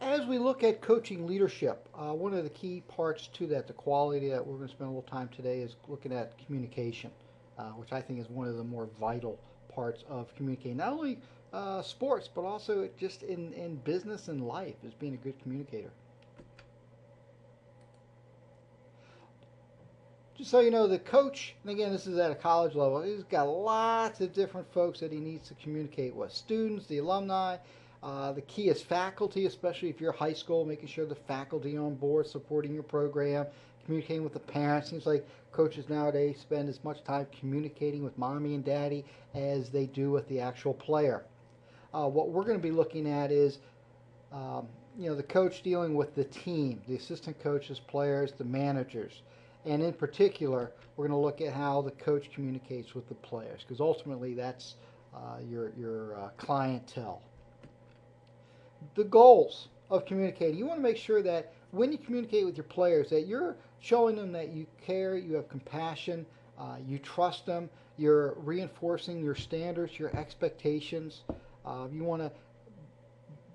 As we look at coaching leadership, one of the key parts to that, the quality that we're going to spend a little time today, is looking at communication, which I think is one of the more vital parts of communicating. Not only sports, but also just in business and life, is being a good communicator. Just so you know, the coach, and again, this is at a college level, he's got lots of different folks that he needs to communicate with. Students, the alumni, the key is faculty, especially if you're high school, making sure the faculty are on board, supporting your program, communicating with the parents. Seems like coaches nowadays spend as much time communicating with mommy and daddy as they do with the actual player. What we're going to be looking at is the coach dealing with the team, the assistant coaches, players, the managers. And in particular, we're going to look at how the coach communicates with the players, because ultimately that's your clientele. The goals of communicating. You want to make sure that when you communicate with your players, that you're showing them that you care, you have compassion, you trust them, you're reinforcing your standards, your expectations. You want to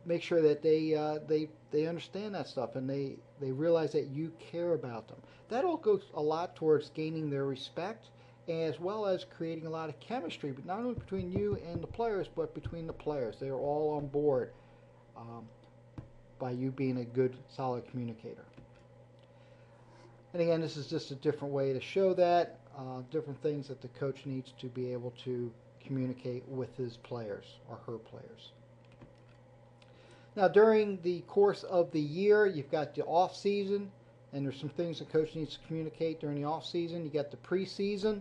make sure that they understand that stuff, and they realize that you care about them. That all goes a lot towards gaining their respect, as well as creating a lot of chemistry, but not only between you and the players, but between the players. They're all on board um, by you being a good, solid communicator. And again, this is just a different way to show that, different things that the coach needs to be able to communicate with his players or her players. Now, during the course of the year, you've got the off season, and there's some things the coach needs to communicate during the off season. You got the preseason,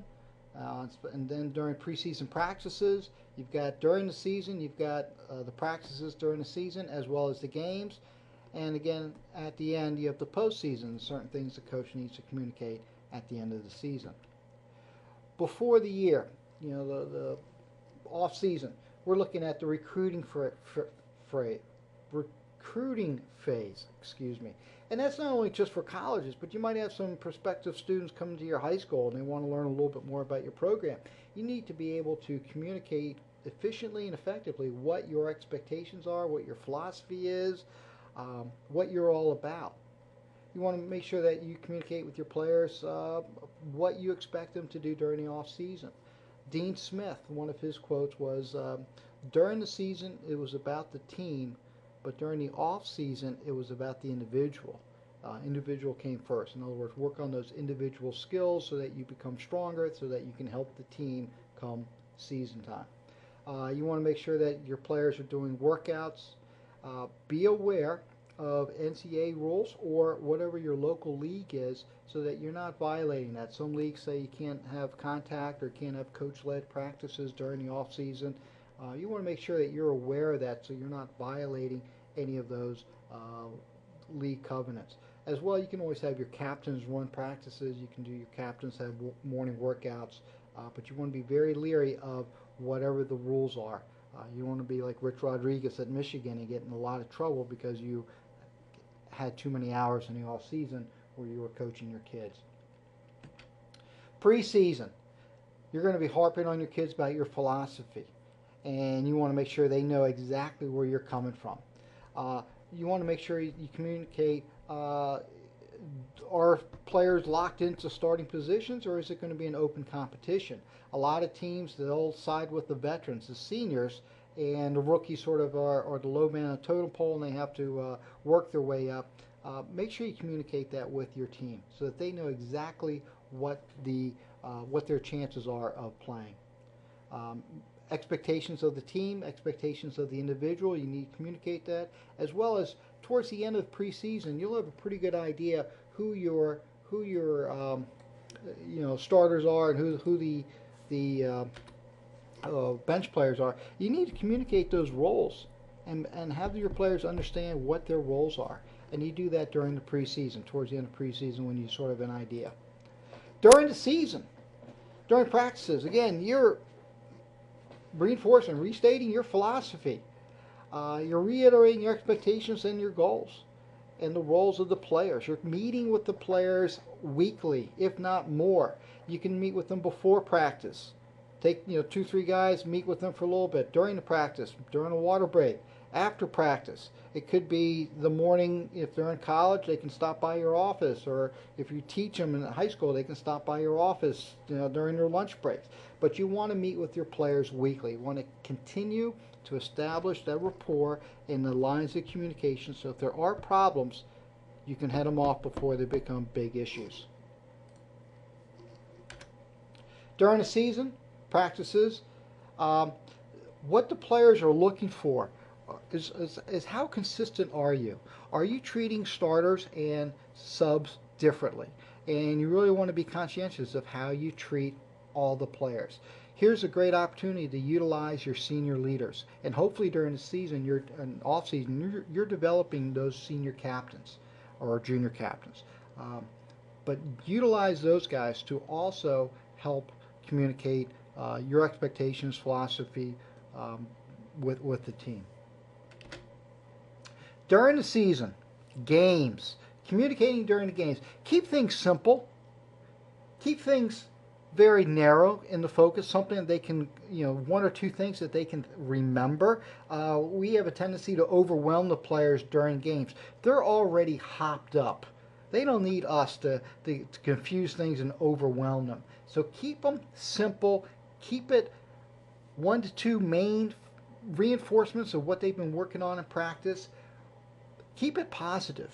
and then during preseason practices. You've got during the season, you've got the practices during the season as well as the games, and again at the end you have the postseason. Certain things the coach needs to communicate at the end of the season. Before the year, the off season, we're looking at the recruiting phase, and that's not only just for colleges, but you might have some prospective students coming to your high school and they want to learn a little bit more about your program. You need to be able to communicate efficiently and effectively what your expectations are, what your philosophy is, what you're all about. You want to make sure that you communicate with your players what you expect them to do during the off season. Dean Smith, one of his quotes was, during the season it was about the team, but during the off season it was about the individual. Individual came first. In other words, work on those individual skills so that you become stronger, so that you can help the team come season time. You want to make sure that your players are doing workouts. Be aware of NCAA rules or whatever your local league is, so that you're not violating that. Some leagues say you can't have contact or can't have coach-led practices during the off season. You want to make sure that you're aware of that, so you're not violating any of those league covenants. As well, you can always have your captains run practices. You can do your captains have morning workouts, but you want to be very leery of whatever the rules are. You want to be like Rich Rodriguez at Michigan and get in a lot of trouble because you had too many hours in the off season where you were coaching your kids. Preseason, you're going to be harping on your kids about your philosophy, and you want to make sure they know exactly where you're coming from. You want to make sure you communicate, are players locked into starting positions, or is it going to be an open competition? A lot of teams, they'll side with the veterans, the seniors, and the rookies sort of are the low man on the totem pole, and they have to work their way up. Make sure you communicate that with your team so that they know exactly what their chances are of playing. Expectations of the team, expectations of the individual, you need to communicate that, as well as towards the end of preseason, you'll have a pretty good idea who your starters are and who the bench players are. You need to communicate those roles and have your players understand what their roles are. And you do that during the preseason, towards the end of preseason, when you sort of have an idea. During the season, during practices, again, you're reinforcing, restating your philosophy. You're reiterating your expectations and your goals and the roles of the players. You're meeting with the players weekly, if not more. You can meet with them before practice. Take 2-3 guys, meet with them for a little bit during the practice, during a water break, after practice. It could be the morning. If they're in college, they can stop by your office, or if you teach them in high school, they can stop by your office, during their lunch breaks. But you want to meet with your players weekly. You want to continue to establish that rapport in the lines of communication, so if there are problems, you can head them off before they become big issues. During the season, practices, what the players are looking for is how consistent are you? Are you treating starters and subs differently? And you really want to be conscientious of how you treat all the players. Here's a great opportunity to utilize your senior leaders, and hopefully during the season, off season, you're developing those senior captains or junior captains. But utilize those guys to also help communicate your expectations, philosophy with the team. During the season, games, communicating during the games, keep things simple. Keep things very narrow in the focus, something that they can, one or two things that they can remember. We have a tendency to overwhelm the players during games. They're already hopped up. They don't need us to confuse things and overwhelm them. So keep them simple. Keep it 1 to 2 main reinforcements of what they've been working on in practice. Keep it positive.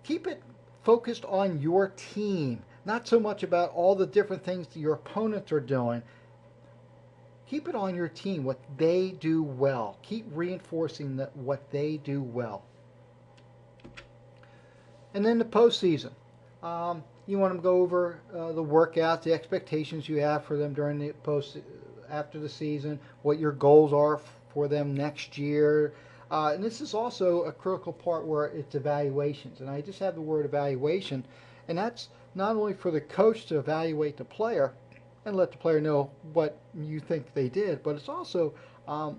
Keep it focused on your team, not so much about all the different things that your opponents are doing. Keep it on your team, what they do well. Keep reinforcing what they do well. And then the postseason. You want to go over the workouts, the expectations you have for them during the after the season, what your goals are for them next year. And this is also a critical part where it's evaluations. And I just have the word evaluation, and that's not only for the coach to evaluate the player and let the player know what you think they did, but it's also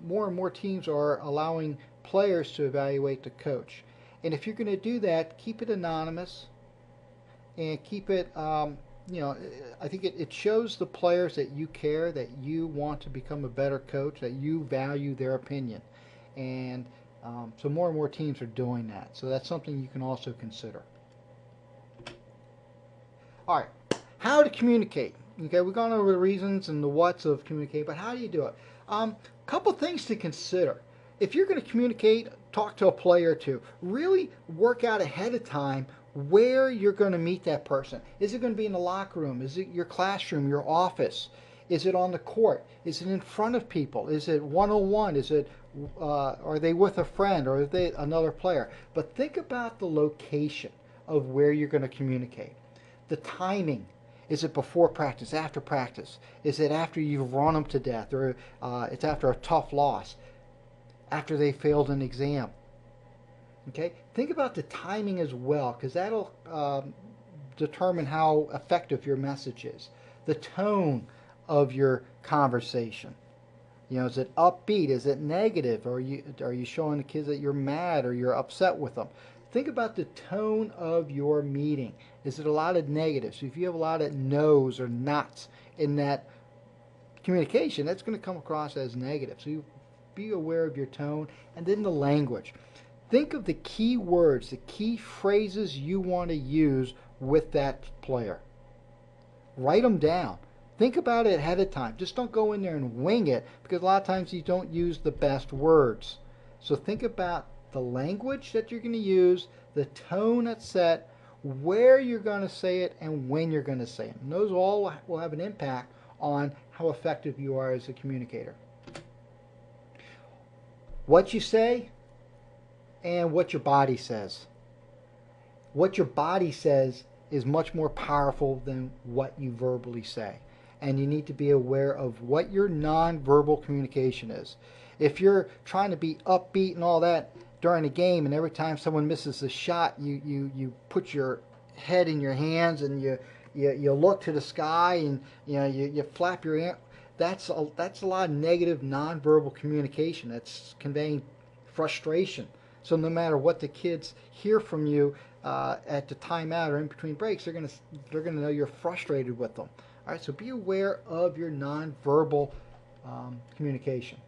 more and more teams are allowing players to evaluate the coach. And if you're going to do that, keep it anonymous and keep it, I think it shows the players that you care, that you want to become a better coach, that you value their opinion. And so more and more teams are doing that. So that's something you can also consider. All right, how to communicate. Okay, we've gone over the reasons and the whats of communicate, but how do you do it? Couple things to consider. If you're going to communicate, talk to a player or two, really work out ahead of time where you're going to meet that person. Is it going to be in the locker room? Is it your classroom, your office? Is it on the court? Is it in front of people? Is it one-on-one? Is it are they with a friend, or are they another player? But think about the location of where you're going to communicate. The timing. Is it before practice, after practice? Is it after you've run them to death, or it's after a tough loss, after they failed an exam? Okay, think about the timing as well, because that'll determine how effective your message is. The tone of your conversation. Is it upbeat? Is it negative? Or are you showing the kids that you're mad or you're upset with them? Think about the tone of your meeting. Is it a lot of negatives? So if you have a lot of no's or nots in that communication, that's going to come across as negative. So you be aware of your tone. And then the language. Think of the key words, the key phrases you want to use with that player. Write them down. Think about it ahead of time. Just don't go in there and wing it, because a lot of times you don't use the best words. So think about the language that you're going to use, the tone that's set, where you're going to say it, and when you're going to say it. And those all will have an impact on how effective you are as a communicator. What you say and what your body says. What your body says is much more powerful than what you verbally say. And you need to be aware of what your nonverbal communication is. If you're trying to be upbeat and all that during a game, and every time someone misses a shot, you put your head in your hands and you look to the sky and you flap your hand, that's a lot of negative nonverbal communication. That's conveying frustration. So no matter what the kids hear from you at the timeout or in between breaks, they're gonna know you're frustrated with them. All right, so be aware of your nonverbal communication.